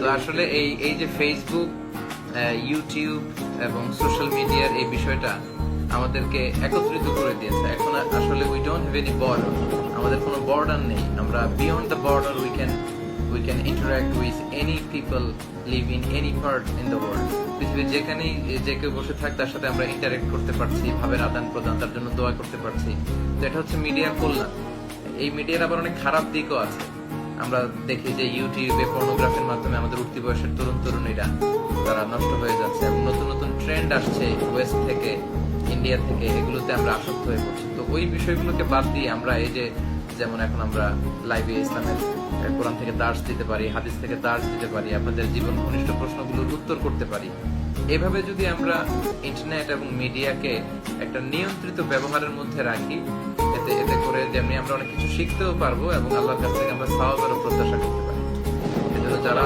তো আসলে এই এই যে ফেসবুক, ইউটিউব এবং সোশ্যাল মিডিয়ার এই বিষয়টা আমাদেরকে একত্রিত করে দিয়েছে। এখন আসলে we don't have any border, আমাদের কোনো বর্ডার নেই। আমরা beyond the border we can interact with any people live in any part in the world. পৃথিবীর যেখানেই যে কেউ বসে থাক তার সাথে আমরা ইন্টারাক্ট করতে পারছি, ভাবের আদান প্রদান, তার জন্য দোয়া করতে পারছি। তো এটা হচ্ছে মিডিয়ার কল্যাণ। এই মিডিয়ার আবার অনেক খারাপ দিকও আছে। আমরা দেখি যে ইউটিউবে পর্নোগ্রাফির মাধ্যমে আমাদের উঠতি বয়সের তরুণ তরুণীরা তারা নষ্ট হয়ে যাচ্ছে, এবং নতুন নতুন ট্রেন্ড আসছে ওয়েস্ট থেকে, ইন্ডিয়া থেকে, এগুলোতে আমরা আসক্ত হয়ে পড়ছি। তো ওই বিষয়গুলোকে বাদ দিয়ে আমরা এই যে যেমন এখন আমরা লাইভে ইসলামের কোরআন থেকে দার্স দিতে পারি, হাদিস থেকে দার্স দিতে পারি, আপনাদের জীবন ঘনিষ্ঠ প্রশ্নগুলোর উত্তর করতে পারি। এভাবে যদি আমরা ইন্টারনেট এবং মিডিয়াকে একটা নিয়ন্ত্রিত ব্যবহারের মধ্যে রাখি, এতে এতে করে যেমনি আমরা অনেক কিছু শিখতেও পারবো এবং আল্লাহর কাছ থেকে আমরা সওয়াবেরও প্রত্যাশা করতে পারি। এজন্য যারা